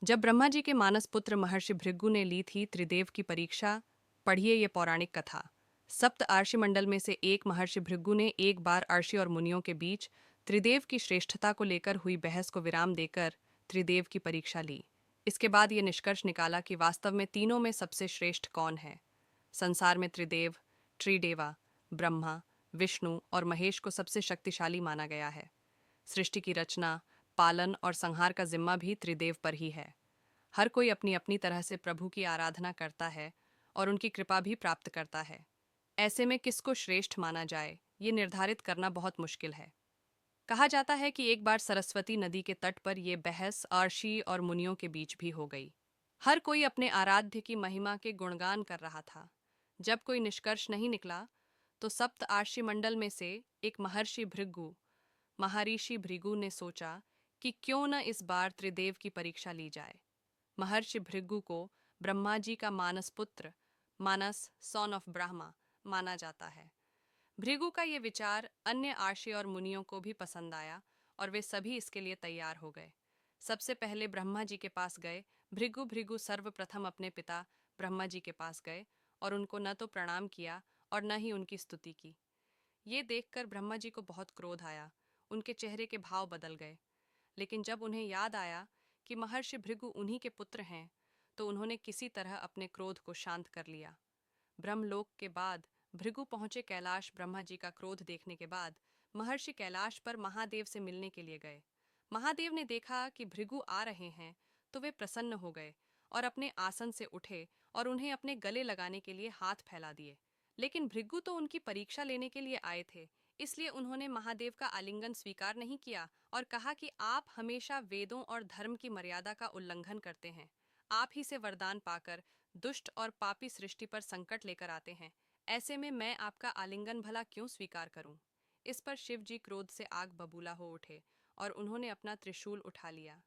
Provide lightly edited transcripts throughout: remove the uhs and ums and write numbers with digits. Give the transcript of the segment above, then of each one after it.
जब ब्रह्मा जी के मानस पुत्र महर्षि भृगु ने ली थी त्रिदेव की परीक्षा, पढ़िए ये पौराणिक कथा। सप्त आर्षि मंडल में से एक महर्षि भृगु ने एक बार अर्षि और मुनियों के बीच त्रिदेव की श्रेष्ठता को लेकर हुई बहस को विराम देकर त्रिदेव की परीक्षा ली। इसके बाद ये निष्कर्ष निकाला कि वास्तव में तीनों में सबसे श्रेष्ठ कौन है। संसार में त्रिदेव, त्रिदेवा, ब्रह्मा, विष्णु और महेश को सबसे शक्तिशाली माना गया है। सृष्टि की रचना, पालन और संहार का जिम्मा भी त्रिदेव पर ही है। हर कोई अपनी अपनी तरह से प्रभु की आराधना करता है और उनकी कृपा भी प्राप्त करता है। ऐसे में किसको श्रेष्ठ माना जाए, ये निर्धारित करना बहुत मुश्किल है। कहा जाता है कि एक बार सरस्वती नदी के तट पर यह बहस अर्षि और मुनियों के बीच भी हो गई। हर कोई अपने आराध्य की महिमा के गुणगान कर रहा था। जब कोई निष्कर्ष नहीं निकला, तो सप्त आर्षि मंडल में से एक महर्षि भृगु ने सोचा कि क्यों न इस बार त्रिदेव की परीक्षा ली जाए। महर्षि भृगु को ब्रह्मा जी का मानस पुत्र, मानस सन ऑफ ब्रह्मा माना जाता है। भृगु का ये विचार अन्य आर्षि और मुनियों को भी पसंद आया और वे सभी इसके लिए तैयार हो गए। सबसे पहले ब्रह्मा जी के पास गए। भृगु सर्वप्रथम अपने पिता ब्रह्मा जी के पास गए और उनको न तो प्रणाम किया और न ही उनकी स्तुति की। ये देखकर ब्रह्मा जी को बहुत क्रोध आया। उनके चेहरे के भाव बदल गए। लेकिन जब उन्हें याद आया कि महर्षि भृगु उन्हीं के पुत्र हैं, तो उन्होंने किसी तरह अपने क्रोध को शांत कर लिया। ब्रह्मलोक के बाद भृगु पहुंचे कैलाश। ब्रह्मा जी का क्रोध देखने के बाद महर्षि कैलाश पर महादेव से मिलने के लिए गए। महादेव ने देखा कि भृगु आ रहे हैं, तो वे प्रसन्न हो गए और अपने आसन से उठे और उन्हें अपने गले लगाने के लिए हाथ फैला दिए। लेकिन भृगु तो उनकी परीक्षा लेने के लिए आए थे, इसलिए उन्होंने महादेव का आलिंगन स्वीकार नहीं किया और कहा कि आप हमेशा वेदों और धर्म की मर्यादा का उल्लंघन करते हैं। आप ही से वरदान पाकर दुष्ट और पापी सृष्टि पर संकट लेकर आते हैं। ऐसे में मैं आपका आलिंगन भला क्यों स्वीकार करूं? इस पर शिव जी क्रोध से आग बबूला हो उठे और उन्होंने अपना त्रिशूल उठा लिया।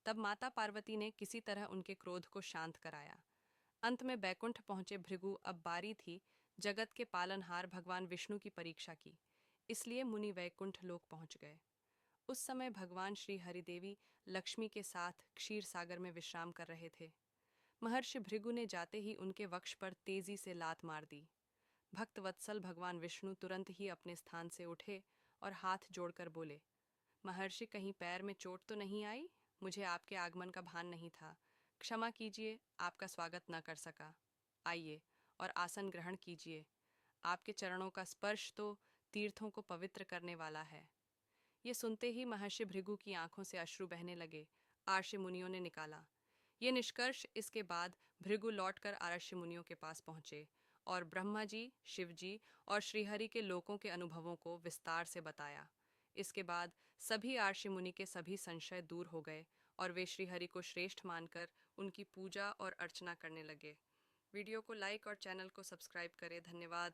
तब माता पार्वती ने किसी तरह उनके क्रोध को शांत कराया। अंत में बैकुंठ पहुंचे भृगु। अब बारी थी जगत के पालनहार भगवान विष्णु की परीक्षा की। इसलिए मुनि वैकुंठ लोक पहुंच गए। उस समय भगवान श्री हरिदेवी लक्ष्मी के साथ क्षीर सागर में विश्राम कर रहे थे। महर्षि भृगु ने जाते ही उनके वक्ष पर तेजी से लात मार दी। भक्त वत्सल भगवान विष्णु तुरंत ही अपने स्थान से उठे और हाथ जोड़कर बोले, महर्षि कहीं पैर में चोट तो नहीं आई? मुझे आपके आगमन का भान नहीं था। क्षमा कीजिए, आपका स्वागत न कर सका। आइए और आसन ग्रहण कीजिए। आपके चरणों का स्पर्श तो तीर्थों को पवित्र करने वाला है। ये सुनते ही महर्षि भृगु की आंखों से अश्रु बहने लगे। आर्षि मुनियों ने निकाला ये निष्कर्ष। इसके बाद भृगु लौटकर आर्षि मुनियों के पास पहुंचे और ब्रह्मा जी, शिव जी और श्रीहरि के लोकों के अनुभवों को विस्तार से बताया। इसके बाद सभी आर्षि मुनि के सभी संशय दूर हो गए और वे श्रीहरि को श्रेष्ठ मानकर उनकी पूजा और अर्चना करने लगे। वीडियो को लाइक और चैनल को सब्सक्राइब करें। धन्यवाद।